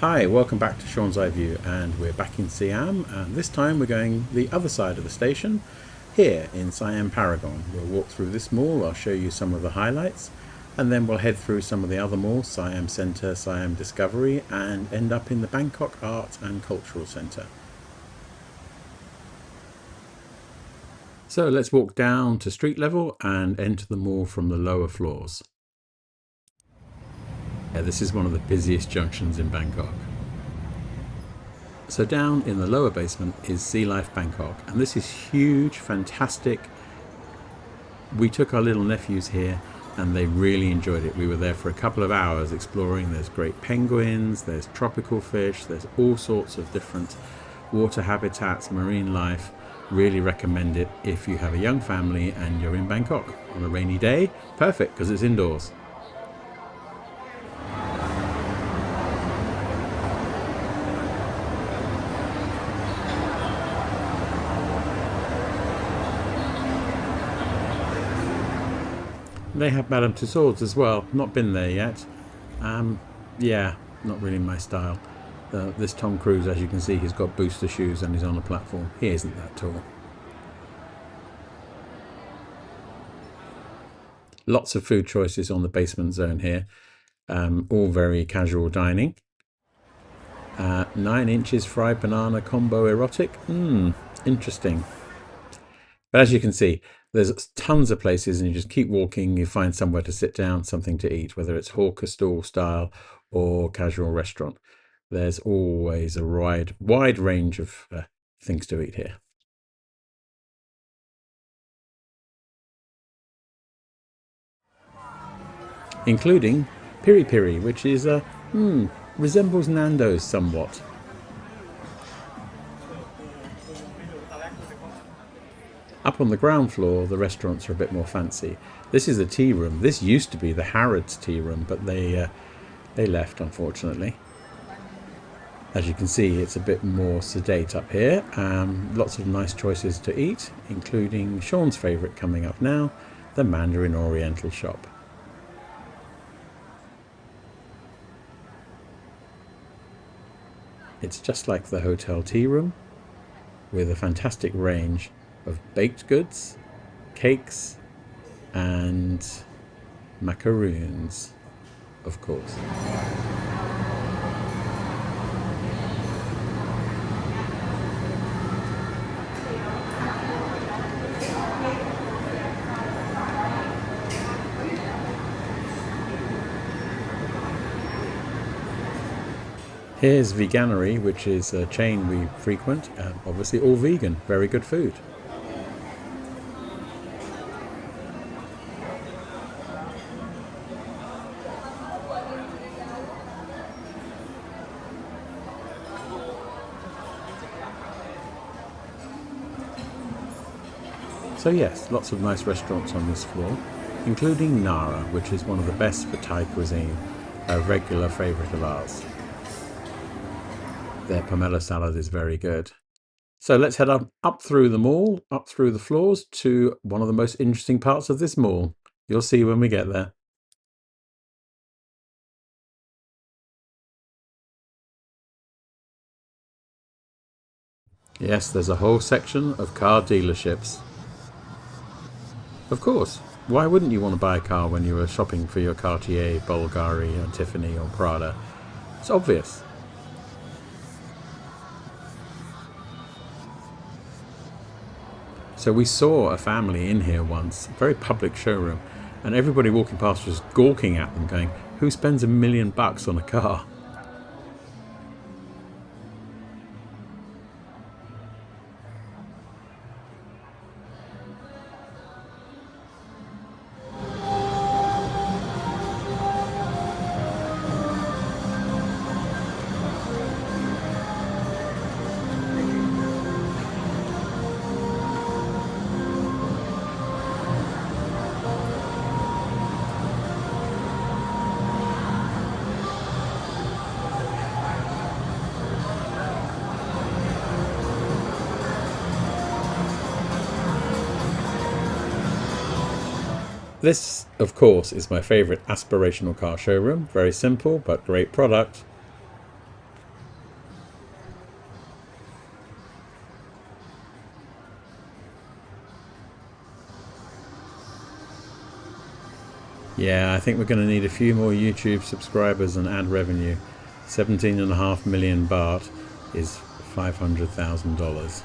Hi, welcome back to Sean's Eye View, and we're back in Siam, and this time we're going the other side of the station, here in Siam Paragon. We'll walk through this mall, I'll show you some of the highlights, and then we'll head through some of the other malls, Siam Centre, Siam Discovery, and end up in the Bangkok Art and Cultural Centre. So let's walk down to street level and enter the mall from the lower floors. Yeah, this is one of the busiest junctions in Bangkok. So down in the lower basement is Life Bangkok, and this is huge, fantastic. We took our little nephews here and they really enjoyed it. We were there for a couple of hours exploring. There's great penguins, there's tropical fish, there's all sorts of different water habitats, marine life. Really recommend it if you have a young family and you're in Bangkok on a rainy day. Perfect, because it's indoors. They have Madame Tussauds as well. Not been there yet. Yeah, not really my style. This Tom Cruise, as you can see, he's got booster shoes and he's on a platform. He isn't that tall. Lots of food choices on the basement zone here. All very casual dining. 9 inches fried banana combo erotic. Interesting. But as you can see, there's tons of places, and you just keep walking, you find somewhere to sit down, something to eat, whether it's hawker stall style or casual restaurant. There's always a wide range of things to eat here. Including piri piri, which is resembles Nando's somewhat. Up on the ground floor, the restaurants are a bit more fancy. This is a tea room. This used to be the Harrods tea room, but they left, unfortunately. As you can see, it's a bit more sedate up here. Lots of nice choices to eat, including Sean's favourite coming up now, the Mandarin Oriental shop. It's just like the hotel tea room, with a fantastic range of baked goods, cakes, and macaroons, of course. Here's Veganery, which is a chain we frequent, obviously all vegan, very good food. So yes, lots of nice restaurants on this floor, including Nara, which is one of the best for Thai cuisine, a regular favourite of ours. Their pomelo salad is very good. So let's head up through the mall, up through the floors to one of the most interesting parts of this mall. You'll see when we get there. Yes, there's a whole section of car dealerships. Of course, why wouldn't you want to buy a car when you were shopping for your Cartier, Bulgari, or Tiffany, or Prada? It's obvious. So we saw a family in here once, a very public showroom, and everybody walking past was gawking at them going, who spends $1 million on a car? This, of course, is my favourite aspirational car showroom. Very simple, but great product. Yeah, I think we're going to need a few more YouTube subscribers and ad revenue. 17.5 million baht is $500,000.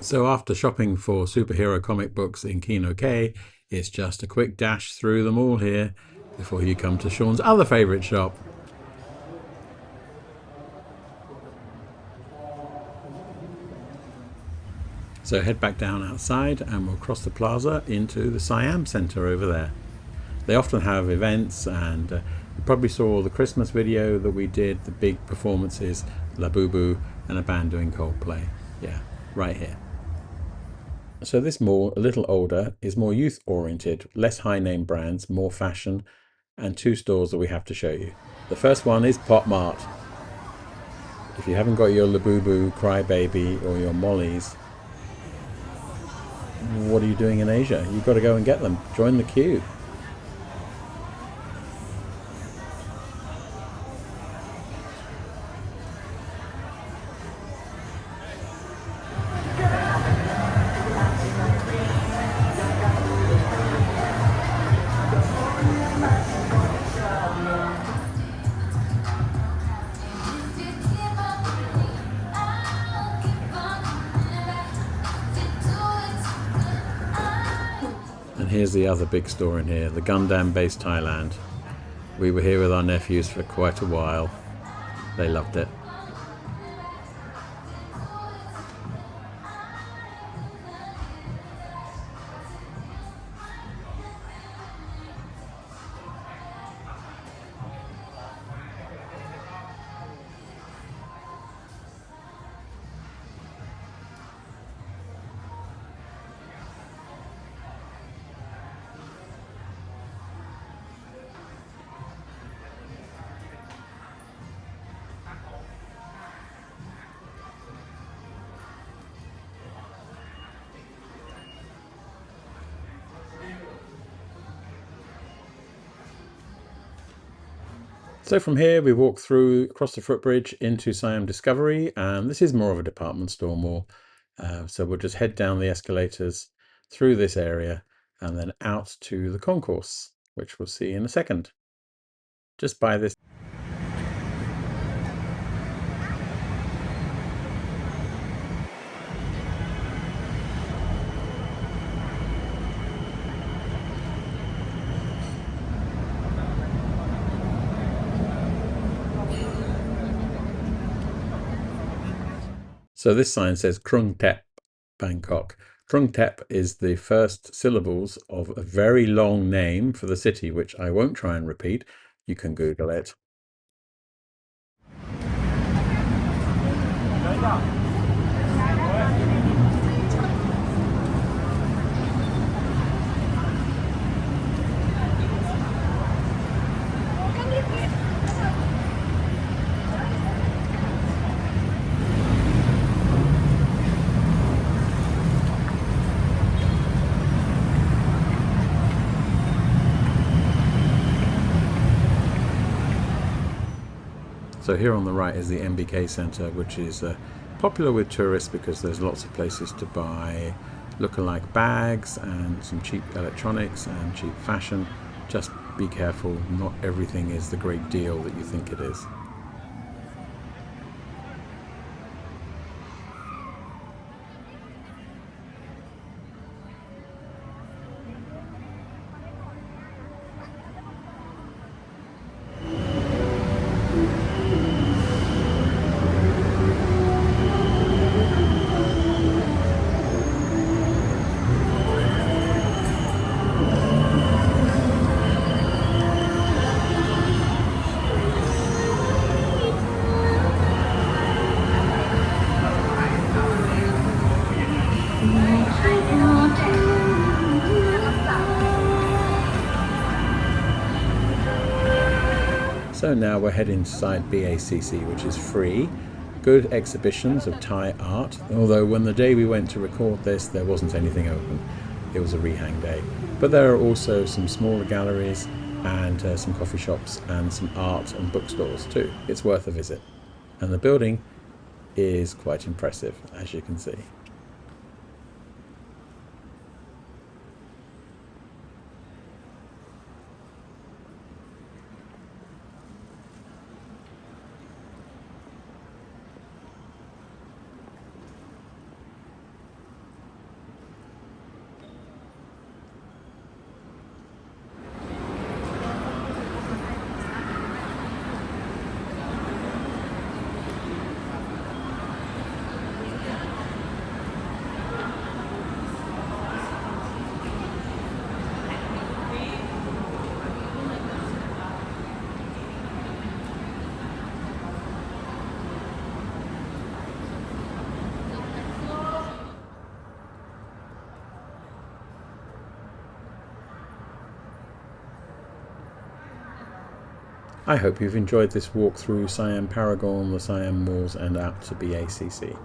So after shopping for superhero comic books in Kinokuniya, it's just a quick dash through them all here before you come to Sean's other favourite shop. So head back down outside and we'll cross the plaza into the Siam Center over there. They often have events, and you probably saw the Christmas video that we did, the big performances, La Boo Boo and a band doing Coldplay. Yeah, right here. So this mall, a little older, is more youth oriented, less high name brands, more fashion, and two stores that we have to show you. The first one is Pop Mart. If you haven't got your Labubu, Crybaby or your Mollies, what are you doing in Asia? You've got to go and get them. Join the queue. And here's the other big store in here, the Gundam based Thailand. We were here with our nephews for quite a while. They loved it. So from here we walk through across the footbridge into Siam Discovery, and this is more of a department store mall. So we'll just head down the escalators through this area and then out to the concourse, which we'll see in a second. Just by this. So this sign says Krung Thep, Bangkok. Krung Thep is the first syllables of a very long name for the city, which I won't try and repeat. You can Google it. So here on the right is the MBK Center, which is popular with tourists because there's lots of places to buy look-alike bags and some cheap electronics and cheap fashion. Just be careful, not everything is the great deal that you think it is. So now we're heading inside BACC, which is free. Good exhibitions of Thai art, although when the day we went to record this, there wasn't anything open. It was a rehang day. But there are also some smaller galleries and some coffee shops and some art and bookstores too. It's worth a visit. And the building is quite impressive, as you can see. I hope you've enjoyed this walk through Siam Paragon, the Siam malls and out to BACC.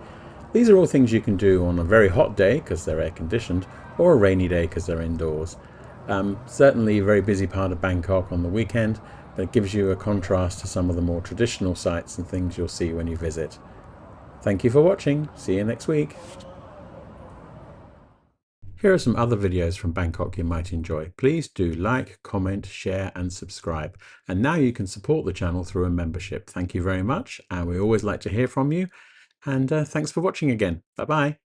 These are all things you can do on a very hot day because they're air conditioned, or a rainy day because they're indoors. Certainly a very busy part of Bangkok on the weekend, but it gives you a contrast to some of the more traditional sites and things you'll see when you visit. Thank you for watching. See you next week. Here are some other videos from Bangkok you might enjoy. Please do like, comment, share and subscribe. And now you can support the channel through a membership. Thank you very much, and we always like to hear from you. And thanks for watching again. Bye bye.